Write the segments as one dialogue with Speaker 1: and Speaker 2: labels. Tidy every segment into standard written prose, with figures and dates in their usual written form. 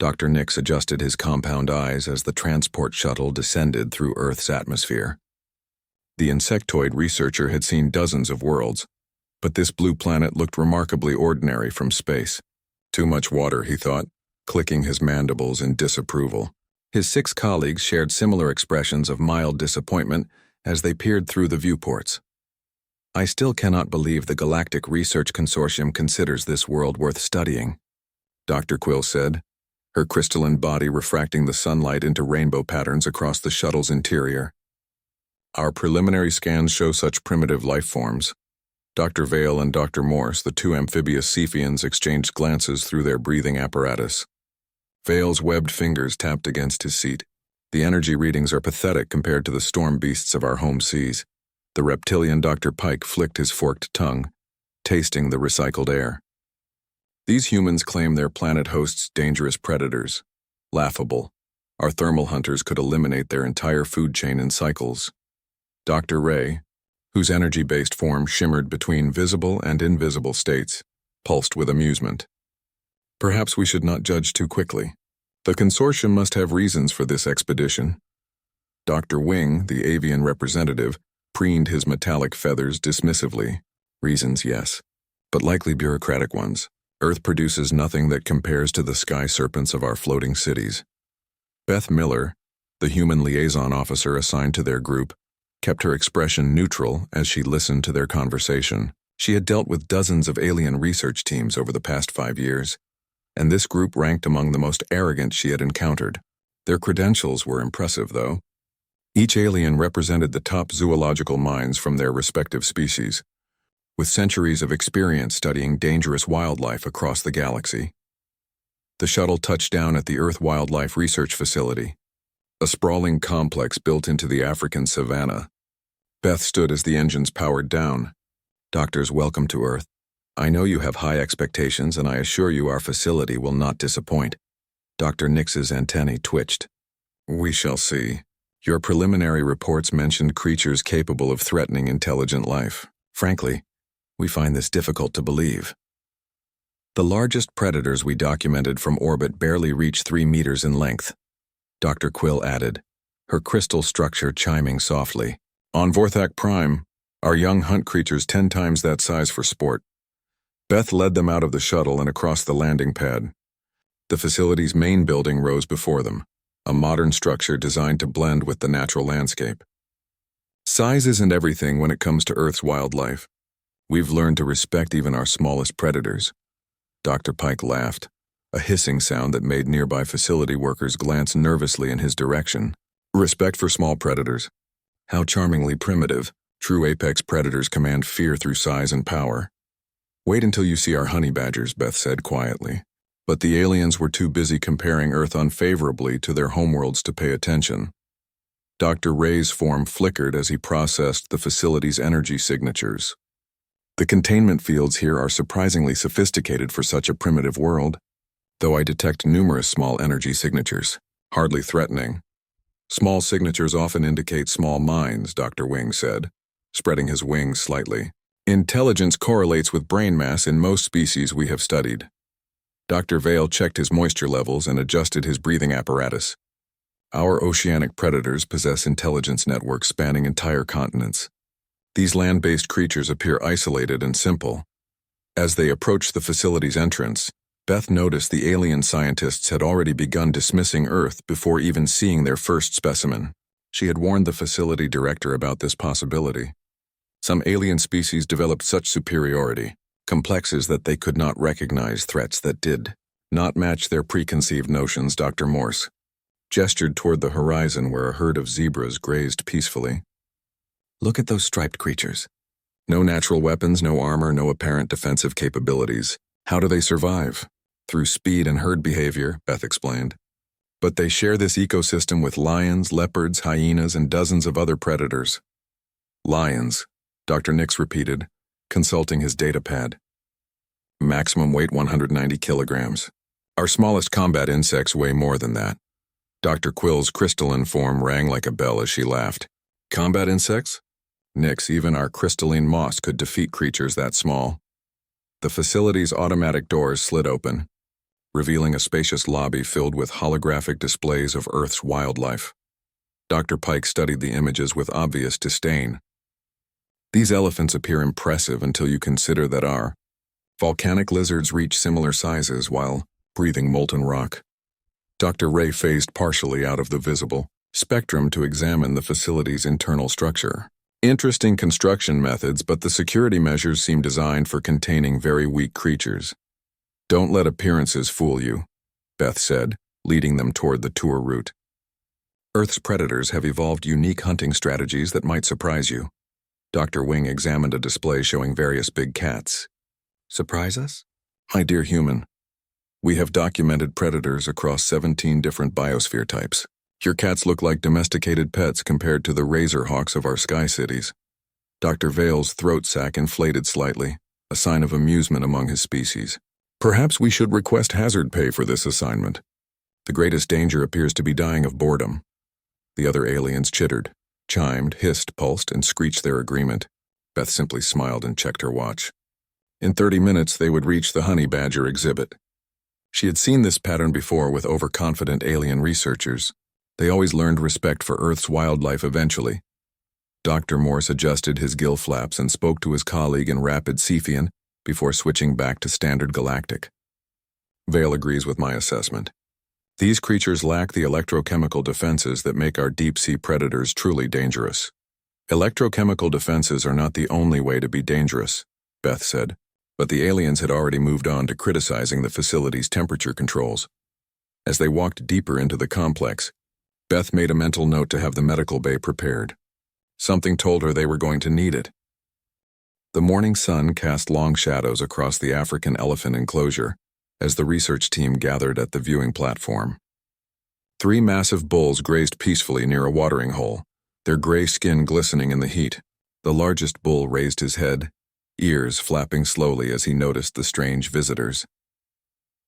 Speaker 1: Dr. Nix adjusted his compound eyes as the transport shuttle descended through Earth's atmosphere. The insectoid researcher had seen dozens of worlds, but this blue planet looked remarkably ordinary from space. Too much water, he thought, clicking his mandibles in disapproval. His 6 colleagues shared similar expressions of mild disappointment as they peered through the viewports. I still cannot believe the Galactic Research Consortium considers this world worth studying, Dr. Quill said, her crystalline body refracting the sunlight into rainbow patterns across the shuttle's interior. Our preliminary scans show such primitive life forms. Dr. Vale and Dr. Morse, the 2 amphibious Cephians, exchanged glances through their breathing apparatus. Vale's webbed fingers tapped against his seat. The energy readings are pathetic compared to the storm beasts of our home seas. The reptilian Dr. Pike flicked his forked tongue, tasting the recycled air. These humans claim their planet hosts dangerous predators. Laughable. Our thermal hunters could eliminate their entire food chain in cycles. Dr. Ray, whose energy-based form shimmered between visible and invisible states, pulsed with amusement. Perhaps we should not judge too quickly. The consortium must have reasons for this expedition. Dr. Wing, the avian representative, preened his metallic feathers dismissively. Reasons, yes, but likely bureaucratic ones. Earth produces nothing that compares to the sky serpents of our floating cities. Beth Miller, the human liaison officer assigned to their group, kept her expression neutral as she listened to their conversation. She had dealt with dozens of alien research teams over the past 5 years, and this group ranked among the most arrogant she had encountered. Their credentials were impressive, though. Each alien represented the top zoological minds from their respective species, with centuries of experience studying dangerous wildlife across the galaxy. The shuttle touched down at the Earth Wildlife Research Facility, a sprawling complex built into the African savanna. Beth stood as the engines powered down. Doctors, welcome to Earth. I know you have high expectations, and I assure you our facility will not disappoint. Dr. Nix's antennae twitched. We shall see. Your preliminary reports mentioned creatures capable of threatening intelligent life. Frankly, we find this difficult to believe. The largest predators we documented from orbit barely reach 3 meters in length, Dr. Quill added, her crystal structure chiming softly. On Vorthak Prime, our young hunt creatures 10 times that size for sport. Beth led them out of the shuttle and across the landing pad. The facility's main building rose before them, a modern structure designed to blend with the natural landscape. Size isn't everything when it comes to Earth's wildlife. We've learned to respect even our smallest predators. Dr. Pike laughed, a hissing sound that made nearby facility workers glance nervously in his direction. Respect for small predators. How charmingly primitive. True apex predators command fear through size and power. Wait until you see our honey badgers, Beth said quietly. But the aliens were too busy comparing Earth unfavorably to their homeworlds to pay attention. Dr. Ray's form flickered as he processed the facility's energy signatures. The containment fields here are surprisingly sophisticated for such a primitive world, though I detect numerous small energy signatures, hardly threatening. Small signatures often indicate small minds, Dr. Wing said, spreading his wings slightly. Intelligence correlates with brain mass in most species we have studied. Dr. Vale checked his moisture levels and adjusted his breathing apparatus. Our oceanic predators possess intelligence networks spanning entire continents. These land-based creatures appear isolated and simple. As they approached the facility's entrance, Beth noticed the alien scientists had already begun dismissing Earth before even seeing their first specimen. She had warned the facility director about this possibility. Some alien species developed such superiority, complexes that they could not recognize threats that did not match their preconceived notions. Dr. Morse gestured toward the horizon where a herd of zebras grazed peacefully. Look at those striped creatures. No natural weapons, no armor, no apparent defensive capabilities. How do they survive? Through speed and herd behavior, Beth explained. But they share this ecosystem with lions, leopards, hyenas, and dozens of other predators. Lions, Dr. Nix repeated, consulting his data pad. Maximum weight 190 kilograms. Our smallest combat insects weigh more than that. Dr. Quill's crystalline form rang like a bell as she laughed. Combat insects? Nix, even our crystalline moss could defeat creatures that small. The facility's automatic doors slid open. revealing a spacious lobby filled with holographic displays of Earth's wildlife. Dr. Pike studied the images with obvious disdain. These elephants appear impressive until you consider that our volcanic lizards reach similar sizes while breathing molten rock. Dr. Ray phased partially out of the visible spectrum to examine the facility's internal structure. Interesting construction methods, but the security measures seem designed for containing very weak creatures. Don't let appearances fool you, Beth said, leading them toward the tour route. Earth's predators have evolved unique hunting strategies that might surprise you. Dr. Wing examined a display showing various big cats. Surprise us? My dear human, we have documented predators across 17 different biosphere types. Your cats look like domesticated pets compared to the razor hawks of our sky cities. Dr. Vale's throat sac inflated slightly, a sign of amusement among his species. Perhaps we should request hazard pay for this assignment. The greatest danger appears to be dying of boredom. The other aliens chittered, chimed, hissed, pulsed, and screeched their agreement. Beth simply smiled and checked her watch. In 30 minutes, they would reach the honey badger exhibit. She had seen this pattern before with overconfident alien researchers. They always learned respect for Earth's wildlife eventually. Dr. Morse adjusted his gill flaps and spoke to his colleague in rapid Cephian before switching back to standard Galactic. Vale agrees with my assessment. These creatures lack the electrochemical defenses that make our deep-sea predators truly dangerous. Electrochemical defenses are not the only way to be dangerous, Beth said, but the aliens had already moved on to criticizing the facility's temperature controls. As they walked deeper into the complex, Beth made a mental note to have the medical bay prepared. Something told her they were going to need it. The morning sun cast long shadows across the African elephant enclosure as the research team gathered at the viewing platform. 3 massive bulls grazed peacefully near a watering hole, their gray skin glistening in the heat. The largest bull raised his head, ears flapping slowly as he noticed the strange visitors.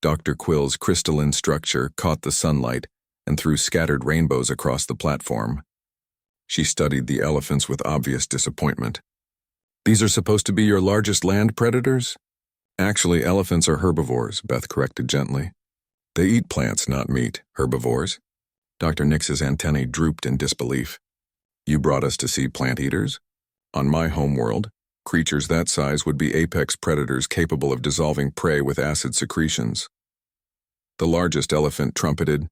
Speaker 1: Dr. Quill's crystalline structure caught the sunlight and threw scattered rainbows across the platform. She studied the elephants with obvious disappointment. These are supposed to be your largest land predators? Actually, elephants are herbivores, Beth corrected gently. They eat plants, not meat. Herbivores? Dr. Nix's antennae drooped in disbelief. You brought us to see plant eaters? On my homeworld, creatures that size would be apex predators capable of dissolving prey with acid secretions. The largest elephant trumpeted,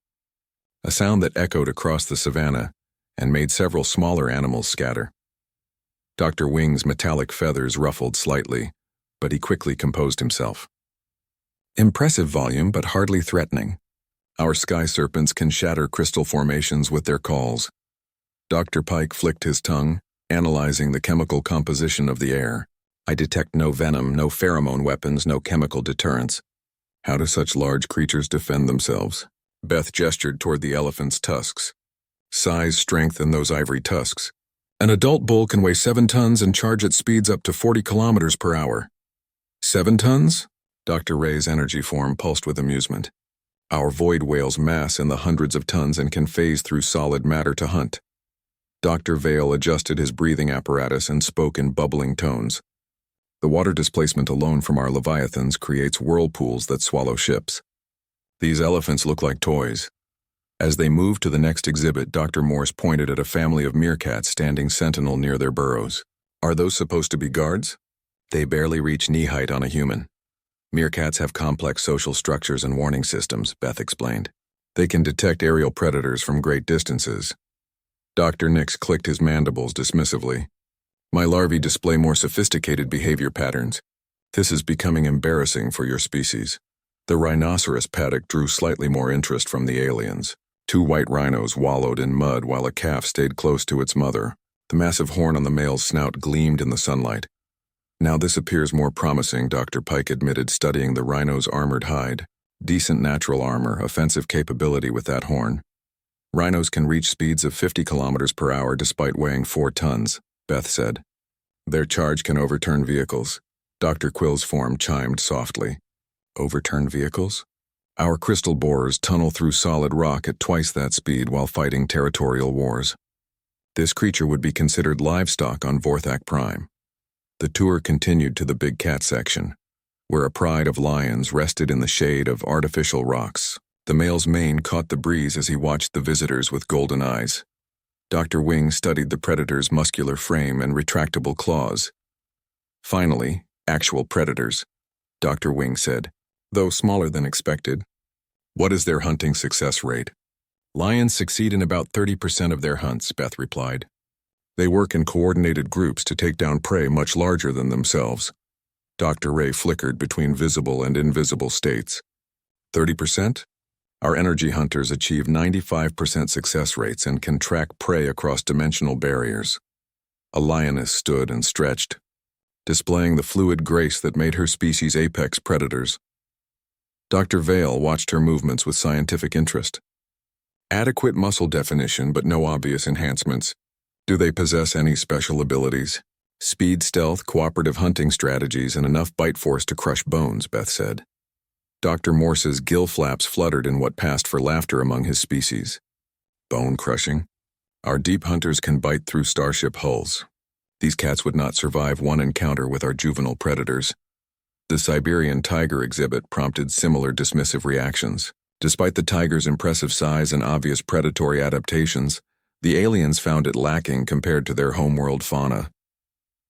Speaker 1: a sound that echoed across the savanna and made several smaller animals scatter. Dr. Wing's metallic feathers ruffled slightly, but he quickly composed himself. Impressive volume, but hardly threatening. Our sky serpents can shatter crystal formations with their calls. Dr. Pike flicked his tongue, analyzing the chemical composition of the air. I detect no venom, no pheromone weapons, no chemical deterrents. How do such large creatures defend themselves? Beth gestured toward the elephant's tusks. Size, strength, and those ivory tusks. An adult bull can weigh 7 tons and charge at speeds up to 40 kilometers per hour. 7 tons? Dr. Ray's energy form pulsed with amusement. Our void whales mass in the hundreds of tons and can phase through solid matter to hunt. Dr. Vale adjusted his breathing apparatus and spoke in bubbling tones. The water displacement alone from our leviathans creates whirlpools that swallow ships. These elephants look like toys. As they moved to the next exhibit, Dr. Morse pointed at a family of meerkats standing sentinel near their burrows. Are those supposed to be guards? They barely reach knee height on a human. Meerkats have complex social structures and warning systems, Beth explained. They can detect aerial predators from great distances. Dr. Nix clicked his mandibles dismissively. My larvae display more sophisticated behavior patterns. This is becoming embarrassing for your species. The rhinoceros paddock drew slightly more interest from the aliens. 2 white rhinos wallowed in mud while a calf stayed close to its mother. The massive horn on the male's snout gleamed in the sunlight. Now this appears more promising, Dr. Pike admitted, studying the rhino's armored hide. Decent natural armor, offensive capability with that horn. Rhinos can reach speeds of 50 kilometers per hour despite weighing 4 tons, Beth said. Their charge can overturn vehicles. Dr. Quill's form chimed softly. Overturn vehicles? Our crystal borers tunnel through solid rock at twice that speed while fighting territorial wars. This creature would be considered livestock on Vorthak Prime. The tour continued to the big cat section. where a pride of lions rested in the shade of artificial rocks. The male's mane caught the breeze as he watched the visitors with golden eyes. Dr. Wing studied the predator's muscular frame and retractable claws. Finally, actual predators, Dr. Wing said, though smaller than expected. What is their hunting success rate? Lions succeed in about 30% of their hunts, Beth replied. They work in coordinated groups to take down prey much larger than themselves. Dr. Ray flickered between visible and invisible states. 30%? Our energy hunters achieve 95% success rates and can track prey across dimensional barriers. A lioness stood and stretched, displaying the fluid grace that made her species' apex predators. Dr. Vale watched her movements with scientific interest. Adequate muscle definition but no obvious enhancements. Do they possess any special abilities? Speed, stealth, cooperative hunting strategies, and enough bite force to crush bones, Beth said. Dr. Morse's gill flaps fluttered in what passed for laughter among his species. Bone crushing? Our deep hunters can bite through starship hulls. These cats would not survive one encounter with our juvenile predators. The Siberian tiger exhibit prompted similar dismissive reactions. Despite the tiger's impressive size and obvious predatory adaptations, the aliens found it lacking compared to their homeworld fauna.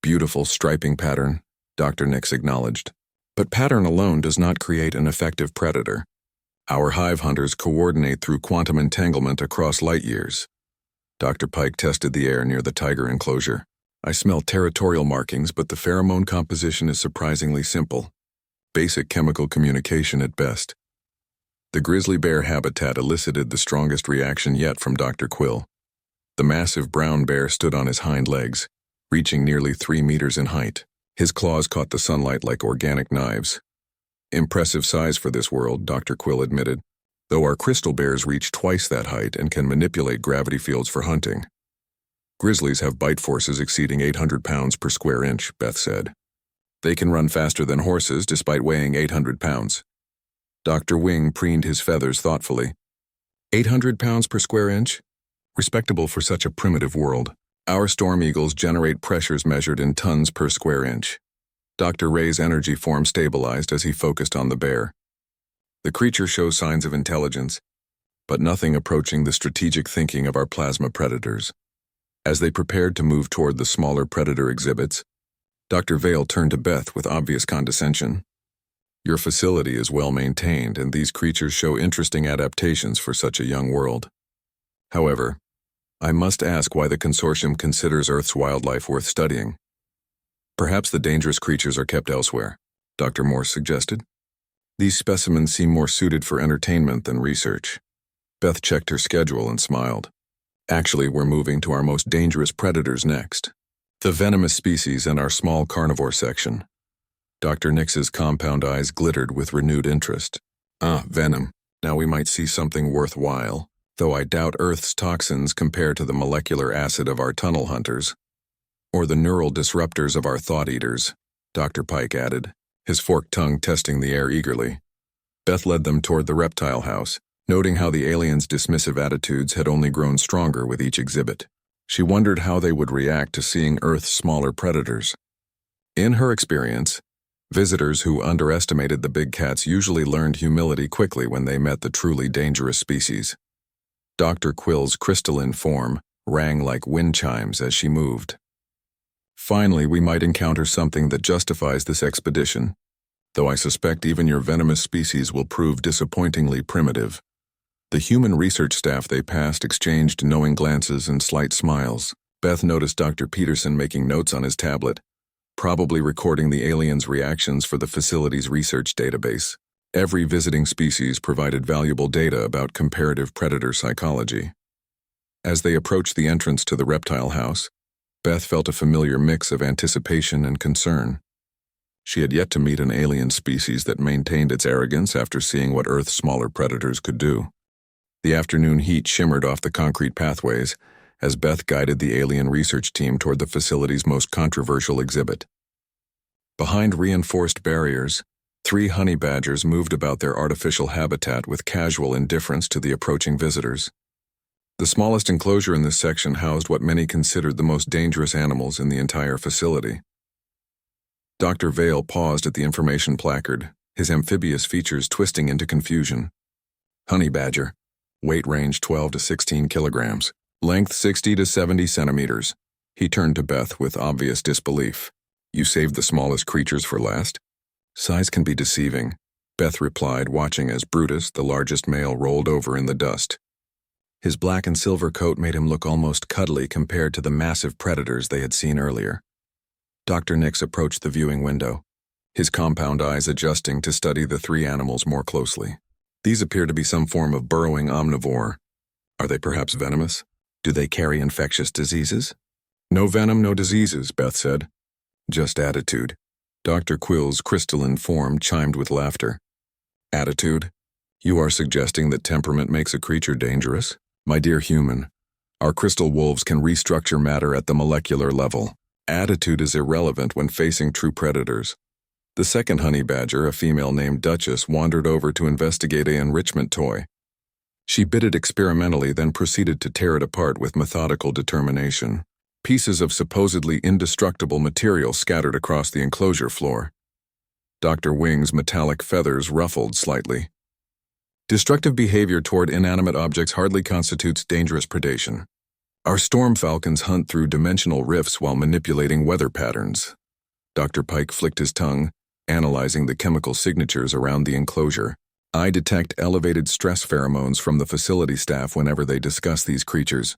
Speaker 1: Beautiful striping pattern, Dr. Nix acknowledged. But pattern alone does not create an effective predator. Our hive hunters coordinate through quantum entanglement across light years. Dr. Pike tested the air near the tiger enclosure. I smell territorial markings, but the pheromone composition is surprisingly simple. Basic chemical communication at best. The grizzly bear habitat elicited the strongest reaction yet from Dr. Quill. The massive brown bear stood on his hind legs, reaching nearly 3 meters in height. His claws caught the sunlight like organic knives. Impressive size for this world, Dr. Quill admitted, though our crystal bears reach twice that height and can manipulate gravity fields for hunting. Grizzlies have bite forces exceeding 800 pounds per square inch, Beth said. They can run faster than horses despite weighing 800 pounds. Dr. Wing preened his feathers thoughtfully. 800 pounds per square inch? Respectable for such a primitive world. Our storm eagles generate pressures measured in tons per square inch. Dr. Ray's energy form stabilized as he focused on the bear. The creature shows signs of intelligence, but nothing approaching the strategic thinking of our plasma predators. As they prepared to move toward the smaller predator exhibits, Dr. Vale turned to Beth with obvious condescension. Your facility is well maintained, and these creatures show interesting adaptations for such a young world. However, I must ask why the consortium considers Earth's wildlife worth studying. Perhaps the dangerous creatures are kept elsewhere, Dr. Morse suggested. These specimens seem more suited for entertainment than research. Beth checked her schedule and smiled. Actually, we're moving to our most dangerous predators next. The venomous species and our small carnivore section. Dr. Nix's compound eyes glittered with renewed interest. Venom. Now we might see something worthwhile. Though I doubt Earth's toxins compare to the molecular acid of our tunnel hunters, or the neural disruptors of our thought eaters, Dr. Pike added, his forked tongue testing the air eagerly. Beth led them toward the reptile house, noting how the aliens' dismissive attitudes had only grown stronger with each exhibit. She wondered how they would react to seeing Earth's smaller predators. In her experience, visitors who underestimated the big cats usually learned humility quickly when they met the truly dangerous species. Dr. Quill's crystalline form rang like wind chimes as she moved. Finally, we might encounter something that justifies this expedition, though I suspect even your venomous species will prove disappointingly primitive. The human research staff they passed exchanged knowing glances and slight smiles. Beth noticed Dr. Peterson making notes on his tablet, probably recording the aliens' reactions for the facility's research database. Every visiting species provided valuable data about comparative predator psychology. As they approached the entrance to the reptile house, Beth felt a familiar mix of anticipation and concern. She had yet to meet an alien species that maintained its arrogance after seeing what Earth's smaller predators could do. The afternoon heat shimmered off the concrete pathways as Beth guided the alien research team toward the facility's most controversial exhibit. Behind reinforced barriers, 3 honey badgers moved about their artificial habitat with casual indifference to the approaching visitors. The smallest enclosure in this section housed what many considered the most dangerous animals in the entire facility. Dr. Vale paused at the information placard, his amphibious features twisting into confusion. Honey badger. Weight range 12 to 16 kilograms. Length 60 to 70 centimeters. He turned to Beth with obvious disbelief. You saved the smallest creatures for last? Size can be deceiving, Beth replied, watching as Brutus, the largest male, rolled over in the dust. His black and silver coat made him look almost cuddly compared to the massive predators they had seen earlier. Dr. Nix approached the viewing window, his compound eyes adjusting to study the three animals more closely. These appear to be some form of burrowing omnivore. Are they perhaps venomous? Do they carry infectious diseases? No venom, no diseases, Beth said. Just attitude. Dr. Quill's crystalline form chimed with laughter. Attitude? You are suggesting that temperament makes a creature dangerous? My dear human, our crystal wolves can restructure matter at the molecular level. Attitude is irrelevant when facing true predators. The second honey badger, a female named Duchess, wandered over to investigate an enrichment toy. She bit it experimentally, then proceeded to tear it apart with methodical determination. Pieces of supposedly indestructible material scattered across the enclosure floor. Dr. Wing's metallic feathers ruffled slightly. Destructive behavior toward inanimate objects hardly constitutes dangerous predation. Our storm falcons hunt through dimensional rifts while manipulating weather patterns. Dr. Pike flicked his tongue, analyzing the chemical signatures around the enclosure. I detect elevated stress pheromones from the facility staff whenever they discuss these creatures.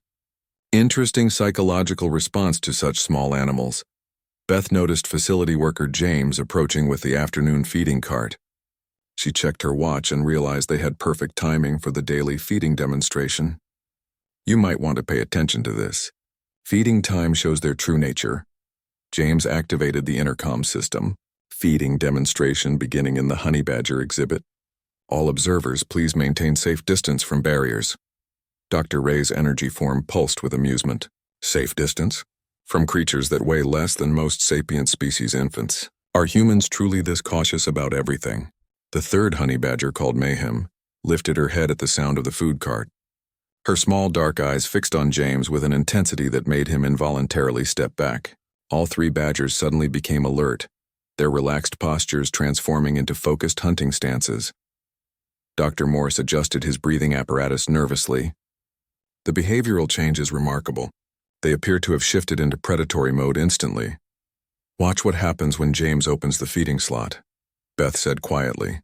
Speaker 1: Interesting psychological response to such small animals. Beth noticed facility worker James approaching with the afternoon feeding cart. She checked her watch and realized they had perfect timing for the daily feeding demonstration. You might want to pay attention to this. Feeding time shows their true nature. James activated the intercom system. Feeding demonstration beginning in the honey badger exhibit. All observers, please maintain safe distance from barriers. Dr. Ray's energy form pulsed with amusement. Safe distance? From creatures that weigh less than most sapient species infants. Are humans truly this cautious about everything? The third honey badger, called Mayhem, lifted her head at the sound of the food cart. Her small dark eyes fixed on James with an intensity that made him involuntarily step back. All three badgers suddenly became alert, their relaxed postures transforming into focused hunting stances. Dr. Morse adjusted his breathing apparatus nervously. The behavioral change is remarkable. They appear to have shifted into predatory mode instantly. Watch what happens when James opens the feeding slot, Beth said quietly.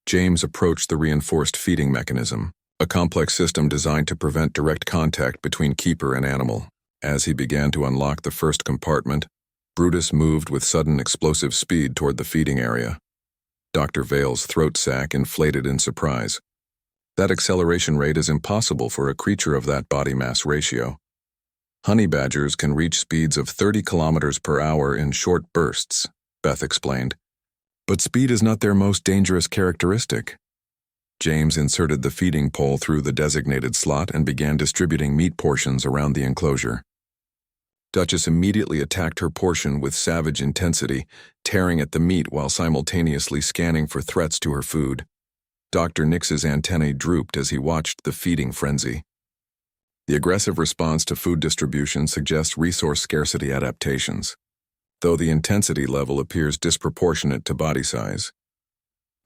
Speaker 1: James approached the reinforced feeding mechanism, a complex system designed to prevent direct contact between keeper and animal. As he began to unlock the first compartment, Brutus moved with sudden explosive speed toward the feeding area. Dr. Vale's throat sac inflated in surprise. That acceleration rate is impossible for a creature of that body mass ratio. Honey badgers can reach speeds of 30 kilometers per hour in short bursts, Beth explained. But speed is not their most dangerous characteristic. James inserted the feeding pole through the designated slot and began distributing meat portions around the enclosure. Duchess immediately attacked her portion with savage intensity, tearing at the meat while simultaneously scanning for threats to her food. Dr. Nix's antennae drooped as he watched the feeding frenzy. The aggressive response to food distribution suggests resource scarcity adaptations, though the intensity level appears disproportionate to body size.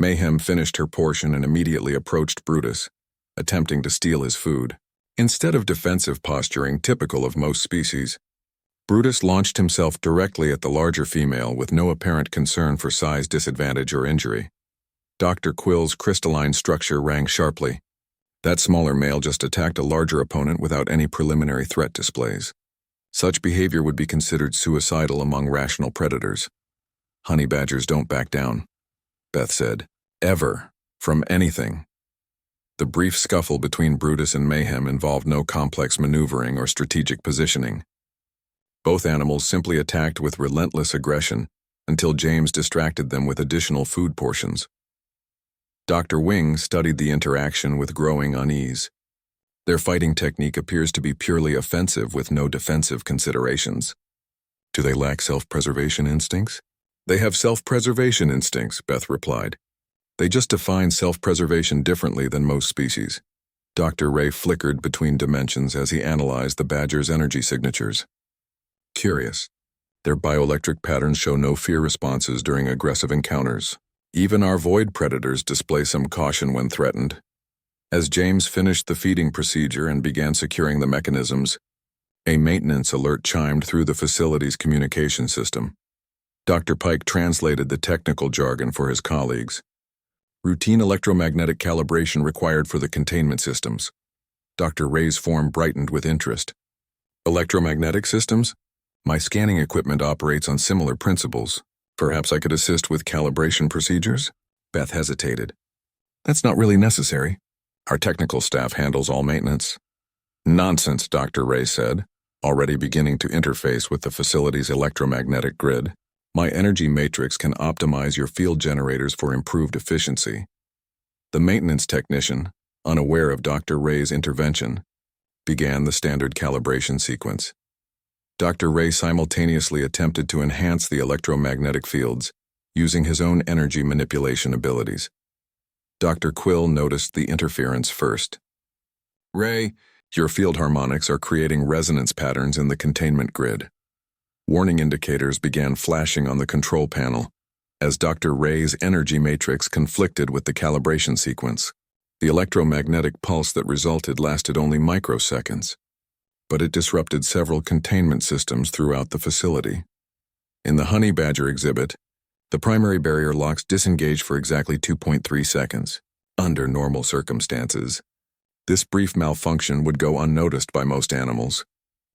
Speaker 1: Mayhem finished her portion and immediately approached Brutus, attempting to steal his food. Instead of defensive posturing typical of most species, Brutus launched himself directly at the larger female with no apparent concern for size disadvantage or injury. Dr. Quill's crystalline structure rang sharply. That smaller male just attacked a larger opponent without any preliminary threat displays. Such behavior would be considered suicidal among rational predators. Honey badgers don't back down, Beth said. Ever. From anything. The brief scuffle between Brutus and Mayhem involved no complex maneuvering or strategic positioning. Both animals simply attacked with relentless aggression until James distracted them with additional food portions. Dr. Wing studied the interaction with growing unease. Their fighting technique appears to be purely offensive with no defensive considerations. Do they lack self-preservation instincts? They have self-preservation instincts, Beth replied. They just define self-preservation differently than most species. Dr. Ray flickered between dimensions as he analyzed the badger's energy signatures. Curious. Their bioelectric patterns show no fear responses during aggressive encounters. Even our void predators display some caution when threatened. As James finished the feeding procedure and began securing the mechanisms, a maintenance alert chimed through the facility's communication system. Dr. Pike translated the technical jargon for his colleagues. Routine electromagnetic calibration required for the containment systems. Dr. Ray's form brightened with interest. Electromagnetic systems? My scanning equipment operates on similar principles. Perhaps I could assist with calibration procedures? Beth hesitated. That's not really necessary. Our technical staff handles all maintenance. Nonsense, Dr. Ray said, already beginning to interface with the facility's electromagnetic grid. My energy matrix can optimize your field generators for improved efficiency. The maintenance technician, unaware of Dr. Ray's intervention, began the standard calibration sequence. Dr. Ray simultaneously attempted to enhance the electromagnetic fields using his own energy manipulation abilities. Dr. Quill noticed the interference first. Ray, your field harmonics are creating resonance patterns in the containment grid. Warning indicators began flashing on the control panel as Dr. Ray's energy matrix conflicted with the calibration sequence. The electromagnetic pulse that resulted lasted only microseconds, but it disrupted several containment systems throughout the facility. In the honey badger exhibit, the primary barrier locks disengaged for exactly 2.3 seconds. Under normal circumstances, this brief malfunction would go unnoticed by most animals.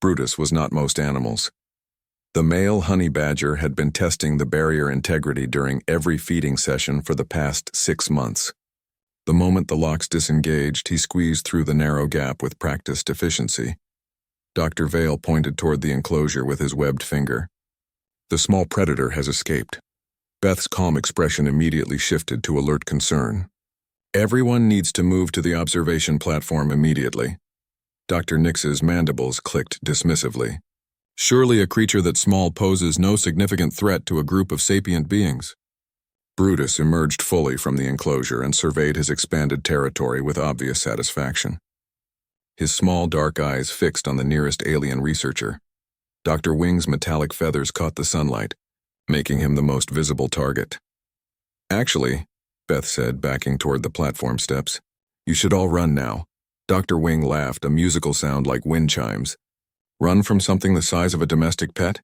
Speaker 1: Brutus was not most animals. The male honey badger had been testing the barrier integrity during every feeding session for the past 6 months. The moment the locks disengaged, he squeezed through the narrow gap with practiced efficiency. Dr. Vale pointed toward the enclosure with his webbed finger. The small predator has escaped. Beth's calm expression immediately shifted to alert concern. Everyone needs to move to the observation platform immediately. Dr. Nix's mandibles clicked dismissively. Surely a creature that small poses no significant threat to a group of sapient beings. Brutus emerged fully from the enclosure and surveyed his expanded territory with obvious satisfaction. His small dark eyes fixed on the nearest alien researcher. Dr. Wing's metallic feathers caught the sunlight, making him the most visible target. Actually, Beth said, backing toward the platform steps, you should all run now. Dr. Wing laughed, a musical sound like wind chimes. Run from something the size of a domestic pet?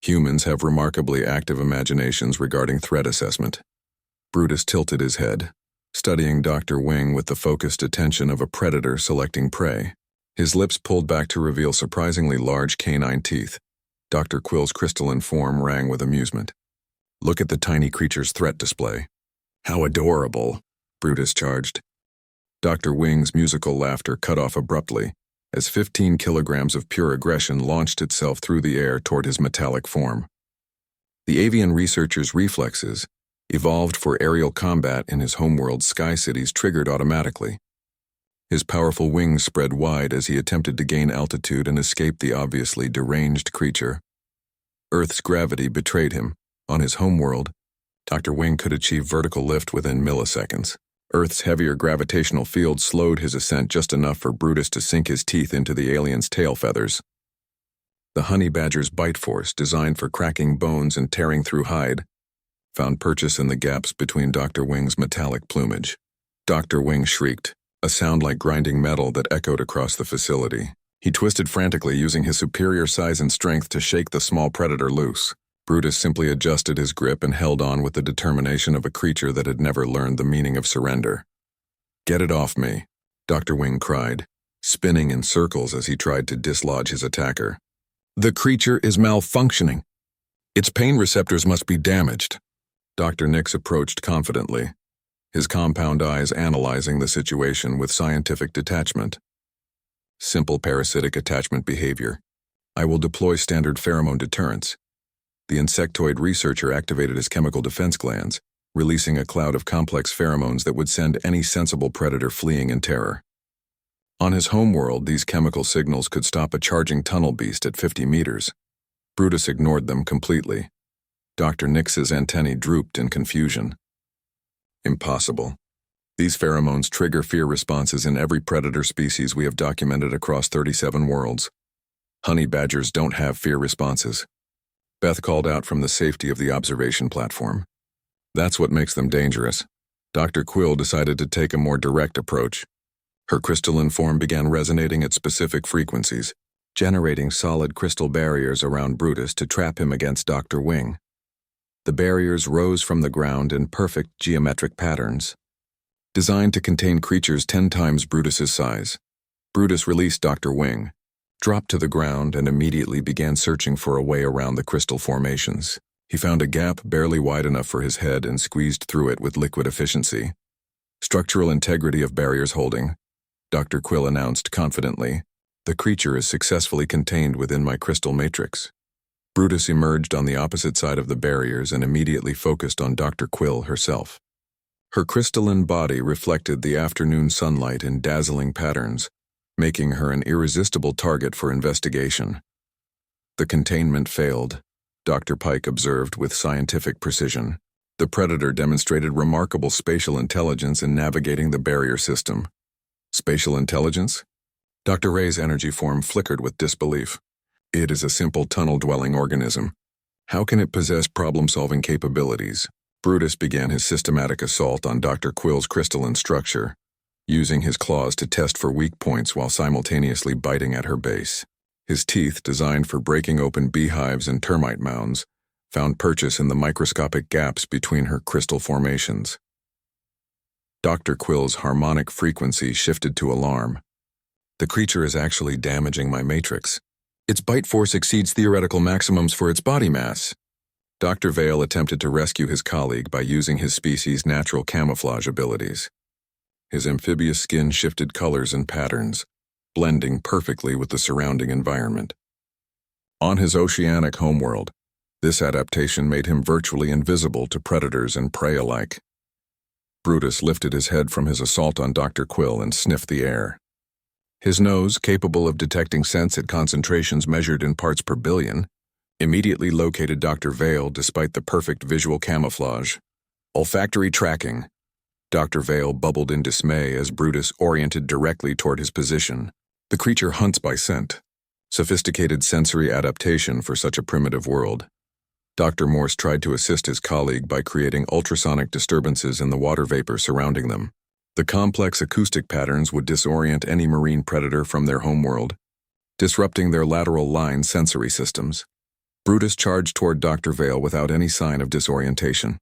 Speaker 1: Humans have remarkably active imaginations regarding threat assessment. Brutus tilted his head, studying Dr. Wing with the focused attention of a predator selecting prey. His lips pulled back to reveal surprisingly large canine teeth. Dr. Quill's crystalline form rang with amusement. Look at the tiny creature's threat display. How adorable, Brutus charged. Dr. Wing's musical laughter cut off abruptly, as 15 kilograms of pure aggression launched itself through the air toward his metallic form. The avian researcher's reflexes, evolved for aerial combat in his homeworld sky cities, triggered automatically. His powerful wings spread wide as he attempted to gain altitude and escape the obviously deranged creature. Earth's gravity betrayed him. On his homeworld, Dr. Wing could achieve vertical lift within milliseconds. Earth's heavier gravitational field slowed his ascent just enough for Brutus to sink his teeth into the alien's tail feathers. The honey badger's bite force, designed for cracking bones and tearing through hide, found purchase in the gaps between Dr. Wing's metallic plumage. Dr. Wing shrieked, a sound like grinding metal that echoed across the facility. He twisted frantically, using his superior size and strength to shake the small predator loose. Brutus simply adjusted his grip and held on with the determination of a creature that had never learned the meaning of surrender. Get it off me, Dr. Wing cried, spinning in circles as he tried to dislodge his attacker. The creature is malfunctioning. Its pain receptors must be damaged. Dr. Nix approached confidently, his compound eyes analyzing the situation with scientific detachment. Simple parasitic attachment behavior. I will deploy standard pheromone deterrence. The insectoid researcher activated his chemical defense glands, releasing a cloud of complex pheromones that would send any sensible predator fleeing in terror. On his homeworld, these chemical signals could stop a charging tunnel beast at 50 meters. Brutus ignored them completely. Dr. Nix's antennae drooped in confusion. Impossible. These pheromones trigger fear responses in every predator species we have documented across 37 worlds. Honey badgers don't have fear responses. Beth called out from the safety of the observation platform. That's what makes them dangerous. Dr. Quill decided to take a more direct approach. Her crystalline form began resonating at specific frequencies, generating solid crystal barriers around Brutus to trap him against Dr. Wing. The barriers rose from the ground in perfect geometric patterns, designed to contain creatures 10 times Brutus's size. Brutus released Dr. Wing, dropped to the ground, and immediately began searching for a way around the crystal formations. He found a gap barely wide enough for his head and squeezed through it with liquid efficiency. Structural integrity of barriers holding, Dr. Quill announced confidently. The creature is successfully contained within my crystal matrix. Brutus emerged on the opposite side of the barriers and immediately focused on Dr. Quill herself. Her crystalline body reflected the afternoon sunlight in dazzling patterns, making her an irresistible target for investigation. The containment failed, Dr. Pike observed with scientific precision. The predator demonstrated remarkable spatial intelligence in navigating the barrier system. Spatial intelligence? Dr. Ray's energy form flickered with disbelief. It is a simple tunnel-dwelling organism. How can it possess problem-solving capabilities? Brutus began his systematic assault on Dr. Quill's crystalline structure, using his claws to test for weak points while simultaneously biting at her base. His teeth, designed for breaking open beehives and termite mounds, found purchase in the microscopic gaps between her crystal formations. Dr. Quill's harmonic frequency shifted to alarm. The creature is actually damaging my matrix. Its bite force exceeds theoretical maximums for its body mass. Dr. Vale attempted to rescue his colleague by using his species' natural camouflage abilities. His amphibious skin shifted colors and patterns, blending perfectly with the surrounding environment. On his oceanic homeworld, this adaptation made him virtually invisible to predators and prey alike. Brutus lifted his head from his assault on Dr. Quill and sniffed the air. His nose, capable of detecting scents at concentrations measured in parts per billion, immediately located Dr. Vale despite the perfect visual camouflage. Olfactory tracking. Dr. Vale bubbled in dismay as Brutus oriented directly toward his position. The creature hunts by scent. Sophisticated sensory adaptation for such a primitive world. Dr. Morse tried to assist his colleague by creating ultrasonic disturbances in the water vapor surrounding them. The complex acoustic patterns would disorient any marine predator from their homeworld, disrupting their lateral line sensory systems. Brutus charged toward Dr. Vale without any sign of disorientation.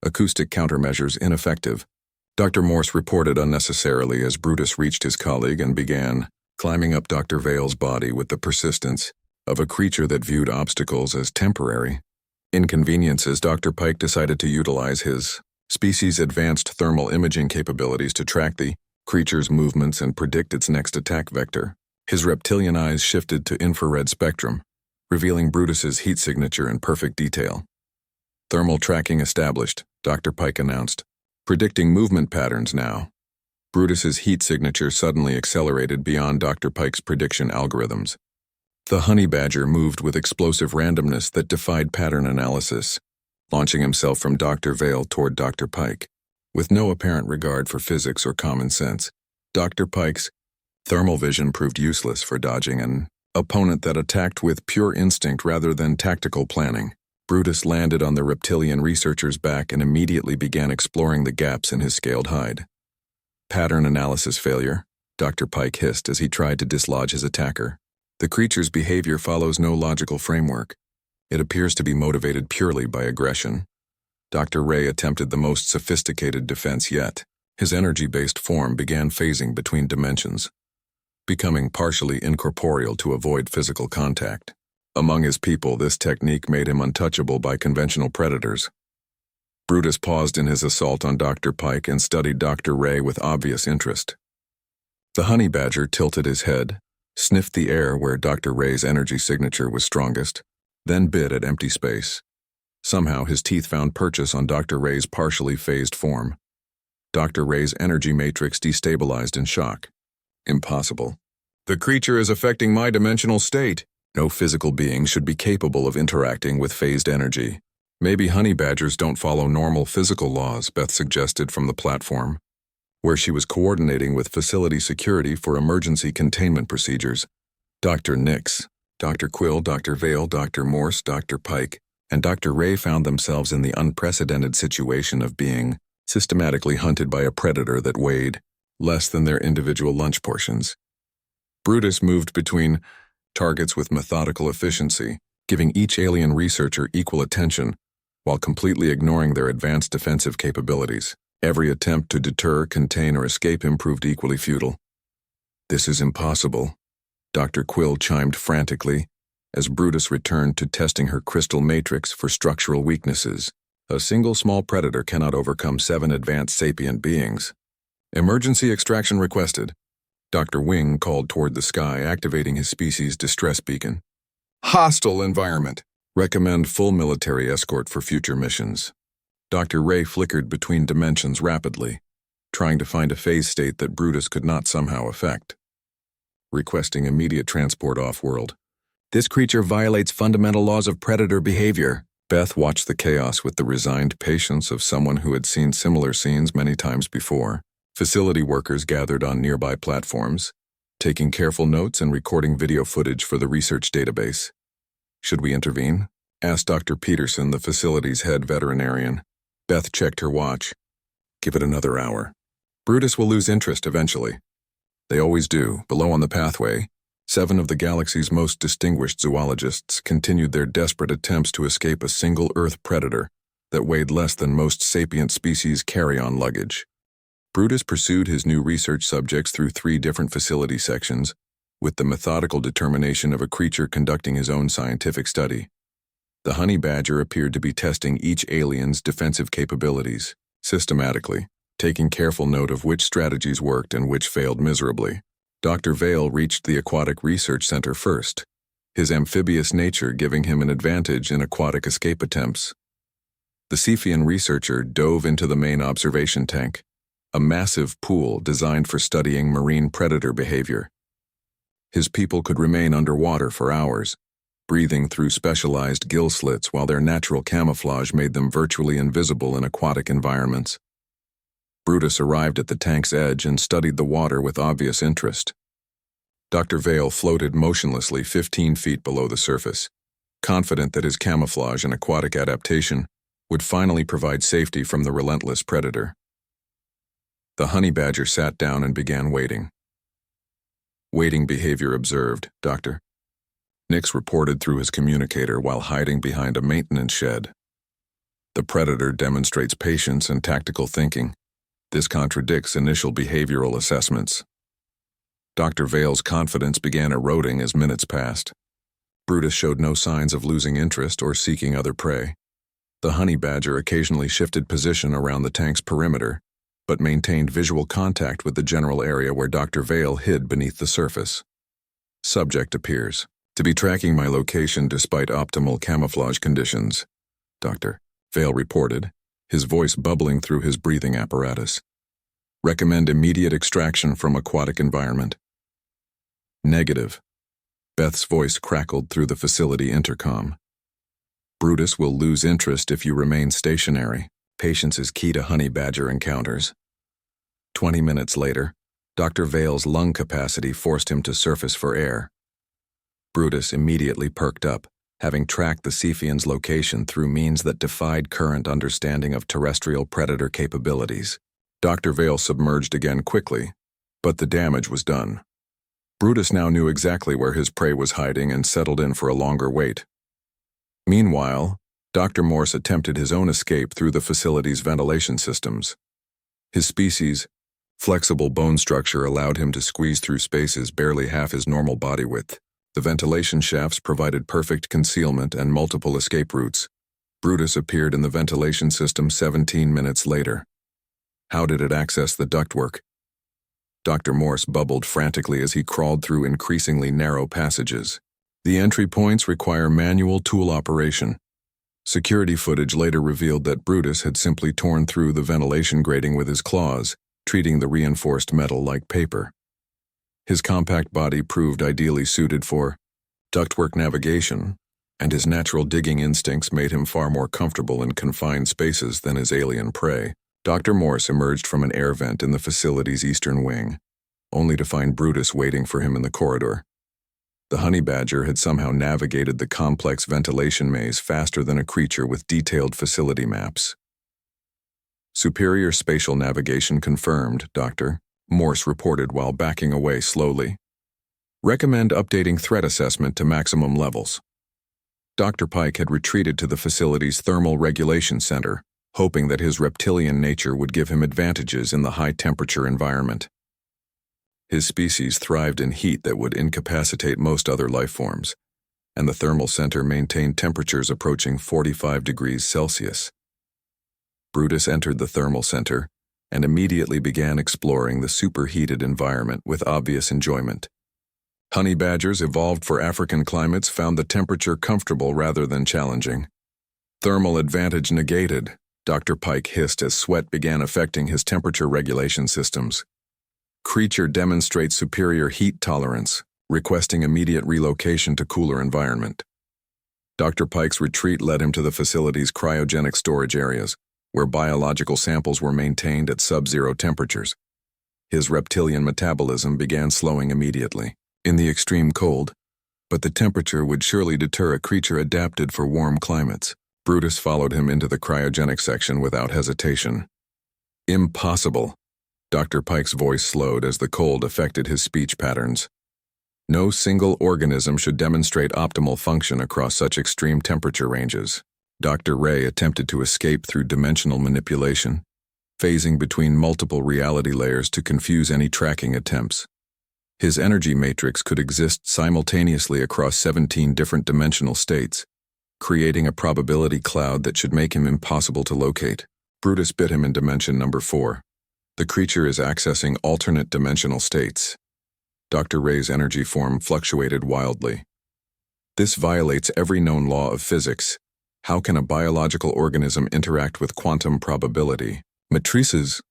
Speaker 1: Acoustic countermeasures ineffective. Dr. Morse reported unnecessarily as Brutus reached his colleague and began climbing up Dr. Vale's body with the persistence of a creature that viewed obstacles as temporary inconveniences. Dr. Pike decided to utilize his species' advanced thermal imaging capabilities to track the creature's movements and predict its next attack vector. His reptilian eyes shifted to infrared spectrum, revealing Brutus's heat signature in perfect detail. Thermal tracking established, Dr. Pike announced. Predicting movement patterns now. Brutus's heat signature suddenly accelerated beyond Dr. Pike's prediction algorithms. The honey badger moved with explosive randomness that defied pattern analysis, launching himself from Dr. Vale toward Dr. Pike. With no apparent regard for physics or common sense, Dr. Pike's thermal vision proved useless for dodging an opponent that attacked with pure instinct rather than tactical planning. Brutus landed on the reptilian researcher's back and immediately began exploring the gaps in his scaled hide. Pattern analysis failure, Dr. Pike hissed as he tried to dislodge his attacker. The creature's behavior follows no logical framework. It appears to be motivated purely by aggression. Dr. Ray attempted the most sophisticated defense yet. His energy-based form began phasing between dimensions, becoming partially incorporeal to avoid physical contact. Among his people, this technique made him untouchable by conventional predators. Brutus paused in his assault on Dr. Pike and studied Dr. Ray with obvious interest. The honey badger tilted his head, sniffed the air where Dr. Ray's energy signature was strongest, then bit at empty space. Somehow his teeth found purchase on Dr. Ray's partially phased form. Dr. Ray's energy matrix destabilized in shock. Impossible. The creature is affecting my dimensional state. No physical being should be capable of interacting with phased energy. Maybe honey badgers don't follow normal physical laws, Beth suggested from the platform, where she was coordinating with facility security for emergency containment procedures. Dr. Nix, Dr. Quill, Dr. Vale, Dr. Morse, Dr. Pike, and Dr. Ray found themselves in the unprecedented situation of being systematically hunted by a predator that weighed less than their individual lunch portions. Brutus moved between targets with methodical efficiency, giving each alien researcher equal attention while completely ignoring their advanced defensive capabilities. Every attempt to deter, contain, or escape him proved equally futile. "This is impossible," Dr. Quill chimed frantically as Brutus returned to testing her crystal matrix for structural weaknesses. A single small predator cannot overcome 7 advanced sapient beings. "Emergency extraction requested," Dr. Wing called toward the sky, activating his species' distress beacon. "Hostile environment. Recommend full military escort for future missions." Dr. Ray flickered between dimensions rapidly, trying to find a phase state that Brutus could not somehow affect. Requesting immediate transport off-world. "This creature violates fundamental laws of predator behavior." Beth watched the chaos with the resigned patience of someone who had seen similar scenes many times before. Facility workers gathered on nearby platforms, taking careful notes and recording video footage for the research database. "Should we intervene?" asked Dr. Peterson, the facility's head veterinarian. Beth checked her watch. "Give it another hour. Brutus will lose interest eventually. They always do." Below on the pathway, 7 of the galaxy's most distinguished zoologists continued their desperate attempts to escape a single Earth predator that weighed less than most sapient species' carry-on luggage. Brutus pursued his new research subjects through 3 different facility sections, with the methodical determination of a creature conducting his own scientific study. The honey badger appeared to be testing each alien's defensive capabilities, systematically, taking careful note of which strategies worked and which failed miserably. Dr. Vale reached the Aquatic Research Center first, his amphibious nature giving him an advantage in aquatic escape attempts. The Cephian researcher dove into the main observation tank, a massive pool designed for studying marine predator behavior. His people could remain underwater for hours, breathing through specialized gill slits while their natural camouflage made them virtually invisible in aquatic environments. Brutus arrived at the tank's edge and studied the water with obvious interest. Dr. Vale floated motionlessly 15 feet below the surface, confident that his camouflage and aquatic adaptation would finally provide safety from the relentless predator. The honey badger sat down and began waiting. "Waiting behavior observed, Doctor," Nix reported through his communicator while hiding behind a maintenance shed. "The predator demonstrates patience and tactical thinking. This contradicts initial behavioral assessments." Dr. Vale's confidence began eroding as minutes passed. Brutus showed no signs of losing interest or seeking other prey. The honey badger occasionally shifted position around the tank's perimeter, but maintained visual contact with the general area where Dr. Vale hid beneath the surface. "Subject appears to be tracking my location despite optimal camouflage conditions," Dr. Vale reported, his voice bubbling through his breathing apparatus. "Recommend immediate extraction from aquatic environment." "Negative." Beth's voice crackled through the facility intercom. "Brutus will lose interest if you remain stationary. Patience is key to honey badger encounters." 20 minutes later, Dr. Vale's lung capacity forced him to surface for air. Brutus immediately perked up, having tracked the Cephian's location through means that defied current understanding of terrestrial predator capabilities. Dr. Vale submerged again quickly, but the damage was done. Brutus now knew exactly where his prey was hiding and settled in for a longer wait. Meanwhile, Dr. Morse attempted his own escape through the facility's ventilation systems. His species' flexible bone structure allowed him to squeeze through spaces barely half his normal body width. The ventilation shafts provided perfect concealment and multiple escape routes. Brutus appeared in the ventilation system 17 minutes later. How did it access the ductwork? Dr. Morse bubbled frantically as he crawled through increasingly narrow passages. The entry points require manual tool operation. Security footage later revealed that Brutus had simply torn through the ventilation grating with his claws, treating the reinforced metal like paper. His compact body proved ideally suited for ductwork navigation, and his natural digging instincts made him far more comfortable in confined spaces than his alien prey. Dr. Morse emerged from an air vent in the facility's eastern wing, only to find Brutus waiting for him in the corridor. The honey badger had somehow navigated the complex ventilation maze faster than a creature with detailed facility maps. Superior spatial navigation confirmed, Doctor, Morse reported while backing away slowly. Recommend updating threat assessment to maximum levels. Dr. Pike had retreated to the facility's thermal regulation center, hoping that his reptilian nature would give him advantages in the high-temperature environment. His species thrived in heat that would incapacitate most other life forms, and the thermal center maintained temperatures approaching 45 degrees Celsius. Brutus entered the thermal center and immediately began exploring the superheated environment with obvious enjoyment. Honey badgers evolved for African climates found the temperature comfortable rather than challenging. Thermal advantage negated, Dr. Pike hissed as sweat began affecting his temperature regulation systems. Creature demonstrates superior heat tolerance, requesting immediate relocation to cooler environment. Dr. Pike's retreat led him to the facility's cryogenic storage areas, where biological samples were maintained at sub-zero temperatures. His reptilian metabolism began slowing immediately, in the extreme cold, but the temperature would surely deter a creature adapted for warm climates. Brutus followed him into the cryogenic section without hesitation. Impossible. Dr. Pike's voice slowed as the cold affected his speech patterns. No single organism should demonstrate optimal function across such extreme temperature ranges. Dr. Ray attempted to escape through dimensional manipulation, phasing between multiple reality layers to confuse any tracking attempts. His energy matrix could exist simultaneously across 17 different dimensional states, creating a probability cloud that should make him impossible to locate. Brutus bit him in dimension number 4. The creature is accessing alternate dimensional states. Dr. Ray's energy form fluctuated wildly. This violates every known law of physics. How can a biological organism interact with quantum probability? Matrices?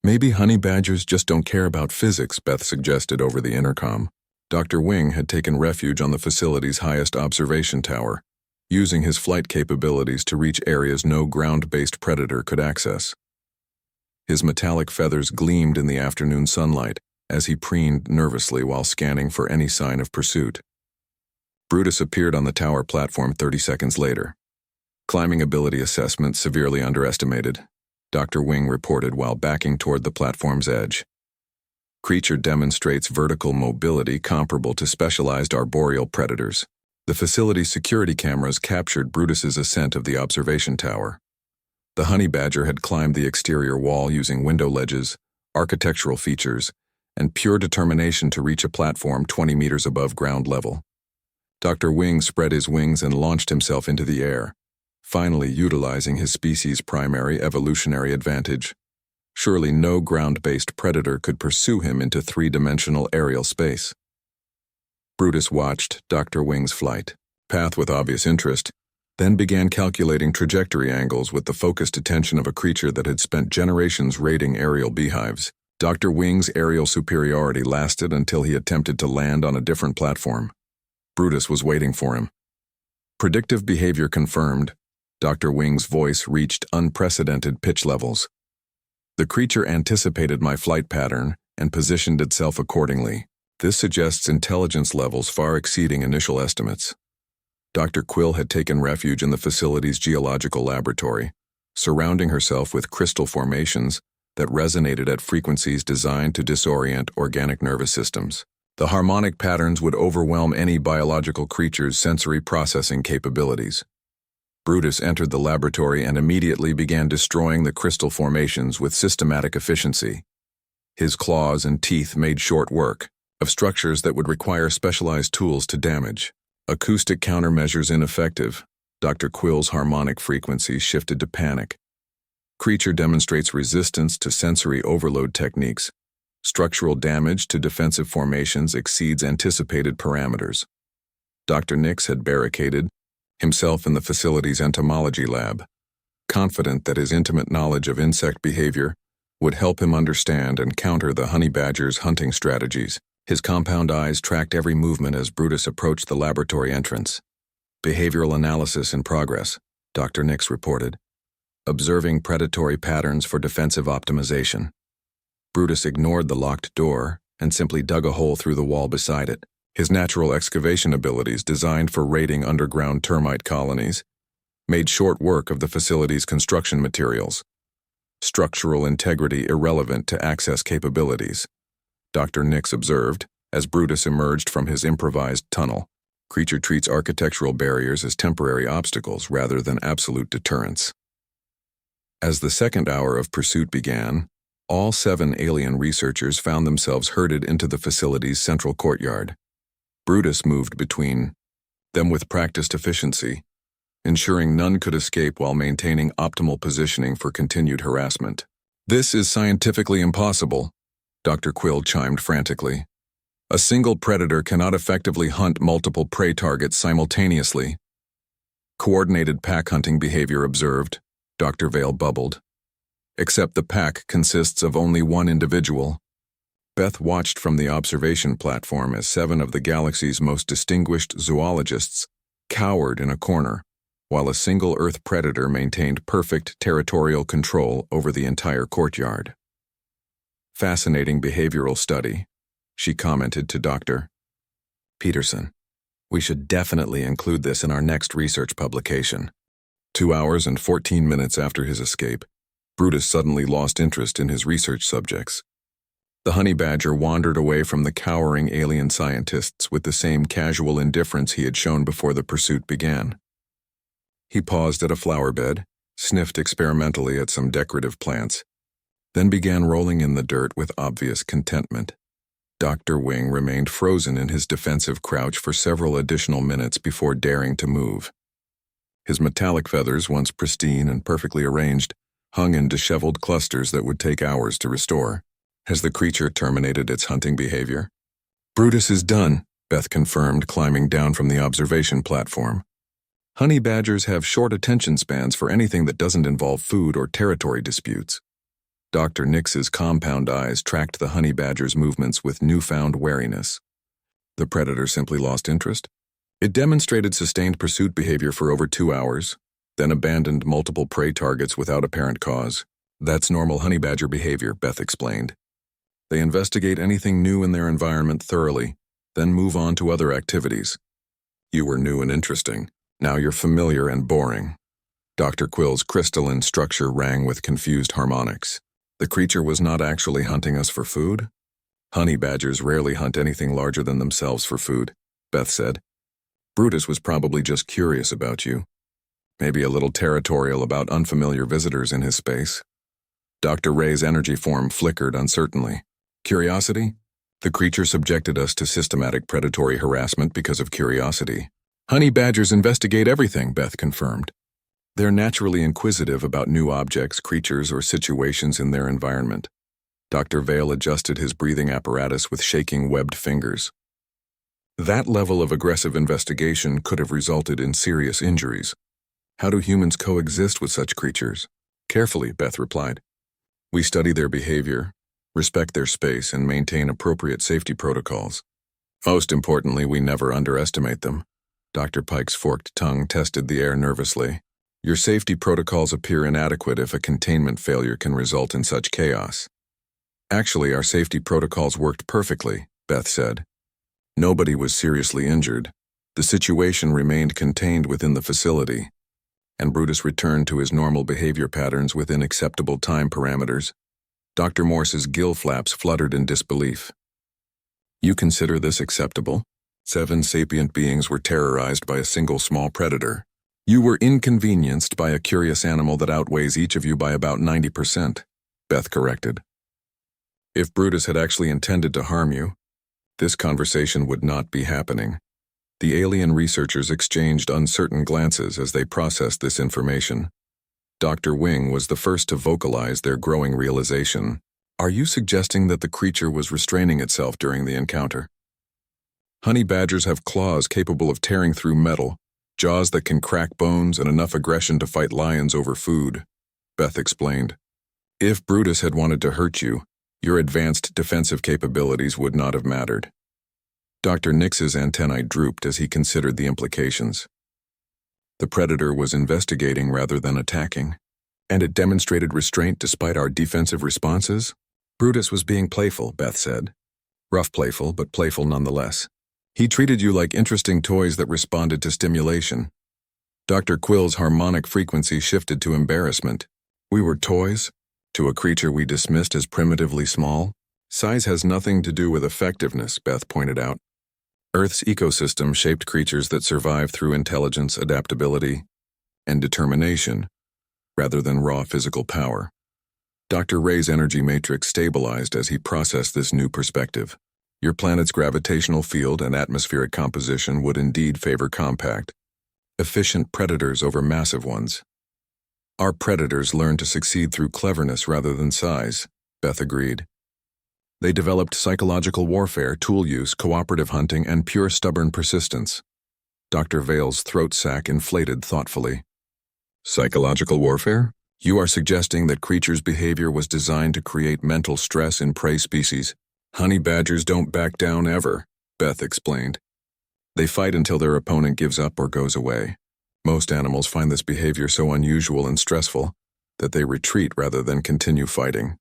Speaker 1: Maybe honey badgers just don't care about physics, Beth suggested over the intercom. Dr. Wing had taken refuge on the facility's highest observation tower, using his flight capabilities to reach areas no ground-based predator could access. His metallic feathers gleamed in the afternoon sunlight as he preened nervously while scanning for any sign of pursuit. Brutus appeared on the tower platform 30 seconds later. Climbing ability assessment severely underestimated, Dr. Wing reported while backing toward the platform's edge. Creature demonstrates vertical mobility comparable to specialized arboreal predators. The facility's security cameras captured Brutus's ascent of the observation tower. The honey badger had climbed the exterior wall using window ledges, architectural features, and pure determination to reach a platform 20 meters above ground level. Dr. Wing spread his wings and launched himself into the air, finally utilizing his species' primary evolutionary advantage. Surely no ground-based predator could pursue him into three-dimensional aerial space. Brutus watched Dr. Wing's flight path with obvious interest, then began calculating trajectory angles with the focused attention of a creature that had spent generations raiding aerial beehives. Dr. Wing's aerial superiority lasted until he attempted to land on a different platform. Brutus was waiting for him. Predictive behavior confirmed. Dr. Wing's voice reached unprecedented pitch levels. The creature anticipated my flight pattern and positioned itself accordingly. This suggests intelligence levels far exceeding initial estimates. Dr. Quill had taken refuge in the facility's geological laboratory, surrounding herself with crystal formations that resonated at frequencies designed to disorient organic nervous systems. The harmonic patterns would overwhelm any biological creature's sensory processing capabilities. Brutus entered the laboratory and immediately began destroying the crystal formations with systematic efficiency. His claws and teeth made short work of structures that would require specialized tools to damage. Acoustic countermeasures ineffective. Dr. Quill's harmonic frequency shifted to panic. Creature demonstrates resistance to sensory overload techniques. Structural damage to defensive formations exceeds anticipated parameters. Dr. Nix had barricaded himself in the facility's entomology lab, confident that his intimate knowledge of insect behavior would help him understand and counter the honey badger's hunting strategies. His compound eyes tracked every movement as Brutus approached the laboratory entrance. Behavioral analysis in progress, Dr. Nix reported, observing predatory patterns for defensive optimization. Brutus ignored the locked door and simply dug a hole through the wall beside it. His natural excavation abilities, designed for raiding underground termite colonies, made short work of the facility's construction materials. Structural integrity irrelevant to access capabilities, Dr. Nix observed, as Brutus emerged from his improvised tunnel. Creature treats architectural barriers as temporary obstacles rather than absolute deterrents. As the second hour of pursuit began, all 7 alien researchers found themselves herded into the facility's central courtyard. Brutus moved between them with practiced efficiency, ensuring none could escape while maintaining optimal positioning for continued harassment. "This is scientifically impossible," Dr. Quill chimed frantically. "A single predator cannot effectively hunt multiple prey targets simultaneously." "Coordinated pack hunting behavior observed," Dr. Vale bubbled. "Except the pack consists of only one individual." Beth watched from the observation platform as 7 of the galaxy's most distinguished zoologists cowered in a corner, while a single Earth predator maintained perfect territorial control over the entire courtyard. "Fascinating behavioral study," she commented to Dr. Peterson. "We should definitely include this in our next research publication." 2 hours and 14 minutes after his escape, Brutus suddenly lost interest in his research subjects. The honey badger wandered away from the cowering alien scientists with the same casual indifference he had shown before the pursuit began. He paused at a flower bed, sniffed experimentally at some decorative plants, then began rolling in the dirt with obvious contentment. Dr. Wing remained frozen in his defensive crouch for several additional minutes before daring to move. His metallic feathers, once pristine and perfectly arranged, hung in disheveled clusters that would take hours to restore. Has the creature terminated its hunting behavior? "Brutus is done," Beth confirmed, climbing down from the observation platform. "Honey badgers have short attention spans for anything that doesn't involve food or territory disputes." Dr. Nix's compound eyes tracked the honey badger's movements with newfound wariness. The predator simply lost interest. It demonstrated sustained pursuit behavior for over 2 hours, then abandoned multiple prey targets without apparent cause. "That's normal honey badger behavior," Beth explained. "They investigate anything new in their environment thoroughly, then move on to other activities." "You were new and interesting. Now you're familiar and boring." Dr. Quill's crystalline structure rang with confused harmonics. "The creature was not actually hunting us for food?" "Honey badgers rarely hunt anything larger than themselves for food," Beth said. "Brutus was probably just curious about you. Maybe a little territorial about unfamiliar visitors in his space." Dr. Ray's energy form flickered uncertainly. "Curiosity? The creature subjected us to systematic predatory harassment because of curiosity." "Honey badgers investigate everything," Beth confirmed. "They're naturally inquisitive about new objects, creatures, or situations in their environment." Dr. Vale adjusted his breathing apparatus with shaking webbed fingers. "That level of aggressive investigation could have resulted in serious injuries. How do humans coexist with such creatures?" "Carefully," Beth replied. "We study their behavior, respect their space, and maintain appropriate safety protocols. Most importantly, we never underestimate them." Dr. Pike's forked tongue tested the air nervously. "Your safety protocols appear inadequate if a containment failure can result in such chaos." "Actually, our safety protocols worked perfectly," Beth said. "Nobody was seriously injured. The situation remained contained within the facility, and Brutus returned to his normal behavior patterns within acceptable time parameters." Dr. Morse's gill flaps fluttered in disbelief. "You consider this acceptable? 7 sapient beings were terrorized by a single small predator. You were inconvenienced by a curious animal that outweighs each of you by about 90%, Beth corrected. "If Brutus had actually intended to harm you, this conversation would not be happening." The alien researchers exchanged uncertain glances as they processed this information. Dr. Wing was the first to vocalize their growing realization. "Are you suggesting that the creature was restraining itself during the encounter?" "Honey badgers have claws capable of tearing through metal, jaws that can crack bones, and enough aggression to fight lions over food," Beth explained. "If Brutus had wanted to hurt you, your advanced defensive capabilities would not have mattered." Dr. Nix's antennae drooped as he considered the implications. The predator was investigating rather than attacking, and it demonstrated restraint despite our defensive responses. "Brutus was being playful," Beth said. "Rough playful, but playful nonetheless. He treated you like interesting toys that responded to stimulation. Dr. Quill's harmonic frequency shifted to embarrassment. We were toys? To a creature we dismissed as primitively small? Size has nothing to do with effectiveness, Beth pointed out. Earth's ecosystem shaped creatures that survive through intelligence, adaptability, and determination, rather than raw physical power. Dr. Ray's energy matrix stabilized as he processed this new perspective. Your planet's gravitational field and atmospheric composition would indeed favor compact, efficient predators over massive ones. Our predators learned to succeed through cleverness rather than size, Beth agreed. They developed psychological warfare, tool use, cooperative hunting, and pure stubborn persistence. Dr. Vale's throat sac inflated thoughtfully. Psychological warfare? You are suggesting that creatures' behavior was designed to create mental stress in prey species. Honey badgers don't back down ever, Beth explained. They fight until their opponent gives up or goes away. Most animals find this behavior so unusual and stressful that they retreat rather than continue fighting.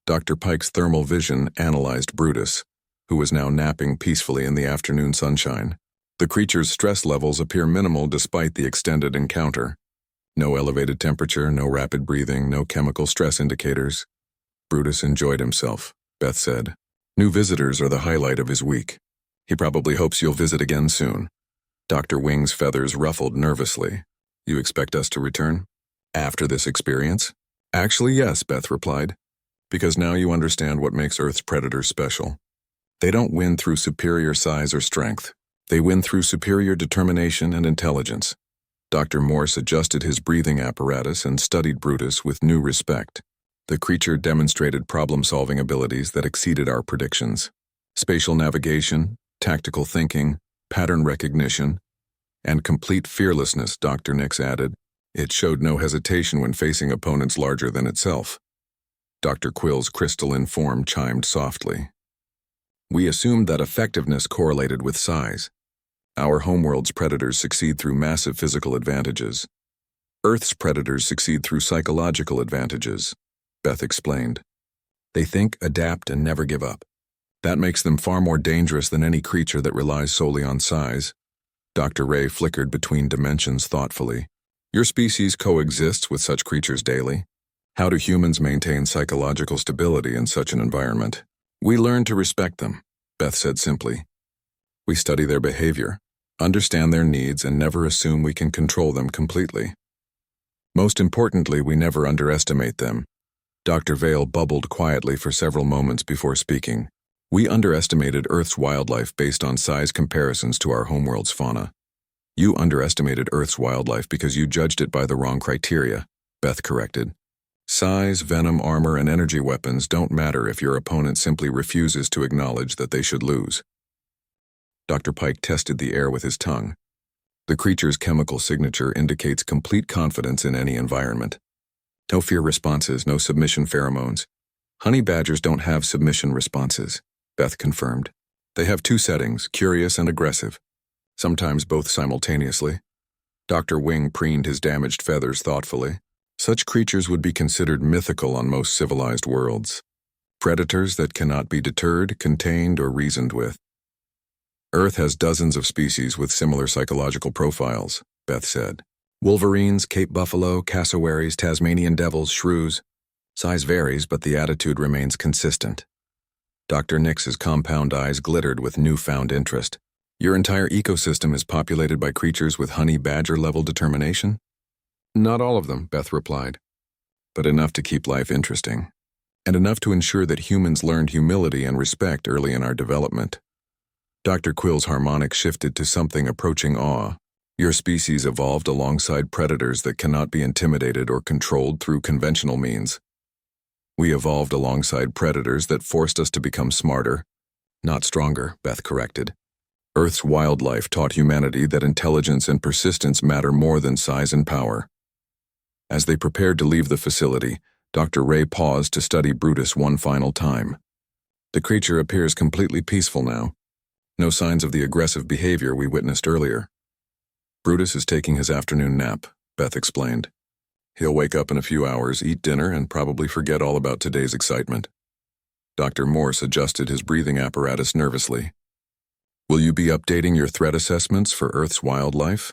Speaker 1: Dr. Pike's thermal vision analyzed Brutus, who was now napping peacefully in the afternoon sunshine. The creature's stress levels appear minimal despite the extended encounter. No elevated temperature, no rapid breathing, no chemical stress indicators. Brutus enjoyed himself, Beth said. New visitors are the highlight of his week. He probably hopes you'll visit again soon. Dr. Wing's feathers ruffled nervously. You expect us to return? After this experience? Actually, yes, Beth replied. Because now you understand what makes Earth's predators special. They don't win through superior size or strength. They win through superior determination and intelligence. Dr. Morse adjusted his breathing apparatus and studied Brutus with new respect. The creature demonstrated problem-solving abilities that exceeded our predictions. Spatial navigation, tactical thinking, pattern recognition, and complete fearlessness, Dr. Nix added. It showed no hesitation when facing opponents larger than itself. Dr. Quill's crystalline form chimed softly. We assumed that effectiveness correlated with size. Our homeworld's predators succeed through massive physical advantages. Earth's predators succeed through psychological advantages, Beth explained. They think, adapt, and never give up. That makes them far more dangerous than any creature that relies solely on size. Dr. Ray flickered between dimensions thoughtfully. Your species coexists with such creatures daily. How do humans maintain psychological stability in such an environment? We learn to respect them, Beth said simply. We study their behavior, understand their needs, and never assume we can control them completely. Most importantly, we never underestimate them. Dr. Vale bubbled quietly for several moments before speaking. We underestimated Earth's wildlife based on size comparisons to our homeworld's fauna. You underestimated Earth's wildlife because you judged it by the wrong criteria, Beth corrected. Size, venom, armor, and energy weapons don't matter if your opponent simply refuses to acknowledge that they should lose. Dr. Pike tested the air with his tongue. The creature's chemical signature indicates complete confidence in any environment. No fear responses, no submission pheromones. Honey badgers don't have submission responses, Beth confirmed. They have two settings, curious and aggressive, sometimes both simultaneously. Dr. Wing preened his damaged feathers thoughtfully. Such creatures would be considered mythical on most civilized worlds. Predators that cannot be deterred, contained, or reasoned with. Earth has dozens of species with similar psychological profiles, Beth said. Wolverines, Cape buffalo, cassowaries, Tasmanian devils, shrews. Size varies, but the attitude remains consistent. Dr. Nix's compound eyes glittered with newfound interest. Your entire ecosystem is populated by creatures with honey badger-level determination? Not all of them, Beth replied, but enough to keep life interesting, and enough to ensure that humans learned humility and respect early in our development. Dr. Quill's harmonic shifted to something approaching awe. Your species evolved alongside predators that cannot be intimidated or controlled through conventional means. We evolved alongside predators that forced us to become smarter, not stronger, Beth corrected. Earth's wildlife taught humanity that intelligence and persistence matter more than size and power. As they prepared to leave the facility, Dr. Ray paused to study Brutus one final time. The creature appears completely peaceful now. No signs of the aggressive behavior we witnessed earlier. Brutus is taking his afternoon nap, Beth explained. He'll wake up in a few hours, eat dinner, and probably forget all about today's excitement. Dr. Morse adjusted his breathing apparatus nervously. Will you be updating your threat assessments for Earth's wildlife?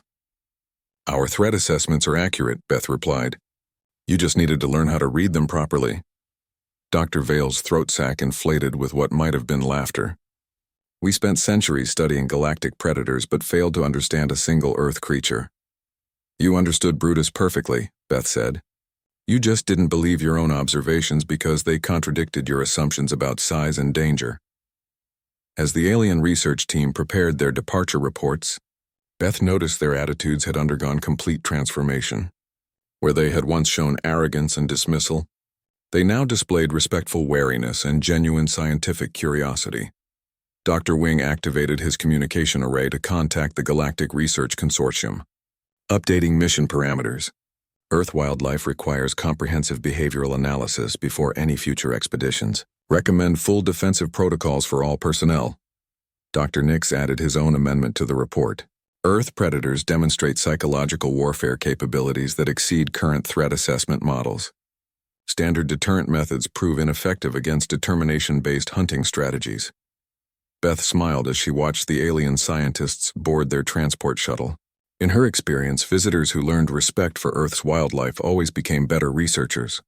Speaker 1: Our threat assessments are accurate, Beth replied. You just needed to learn how to read them properly. Dr. Vale's throat sac inflated with what might have been laughter. We spent centuries studying galactic predators but failed to understand a single Earth creature. You understood Brutus perfectly, Beth said. You just didn't believe your own observations because they contradicted your assumptions about size and danger. As the alien research team prepared their departure reports, Beth noticed their attitudes had undergone complete transformation. Where they had once shown arrogance and dismissal, they now displayed respectful wariness and genuine scientific curiosity. Dr. Wing activated his communication array to contact the Galactic Research Consortium. Updating mission parameters. Earth wildlife requires comprehensive behavioral analysis before any future expeditions. Recommend full defensive protocols for all personnel. Dr. Nix added his own amendment to the report. Earth predators demonstrate psychological warfare capabilities that exceed current threat assessment models. Standard deterrent methods prove ineffective against determination-based hunting strategies. Beth smiled as she watched the alien scientists board their transport shuttle. In her experience, visitors who learned respect for Earth's wildlife always became better researchers.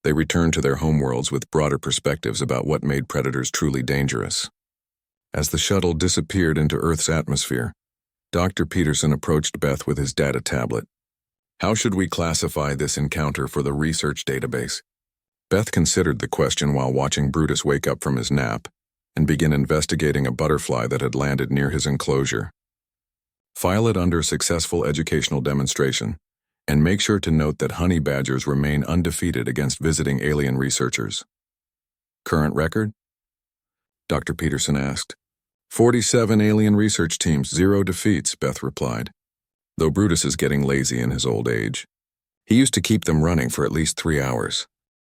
Speaker 1: They returned to their homeworlds with broader perspectives about what made predators truly dangerous. As the shuttle disappeared into Earth's atmosphere, Dr. Peterson approached Beth with his data tablet. How should we classify this encounter for the research database? Beth considered the question while watching Brutus wake up from his nap and begin investigating a butterfly that had landed near his enclosure. File it under Successful Educational Demonstration, and make sure to note that honey badgers remain undefeated against visiting alien researchers. Current record? Dr. Peterson asked. 47 alien research teams, 0 defeats, Beth replied. Though Brutus is getting lazy in his old age. He used to keep them running for at least 3 hours.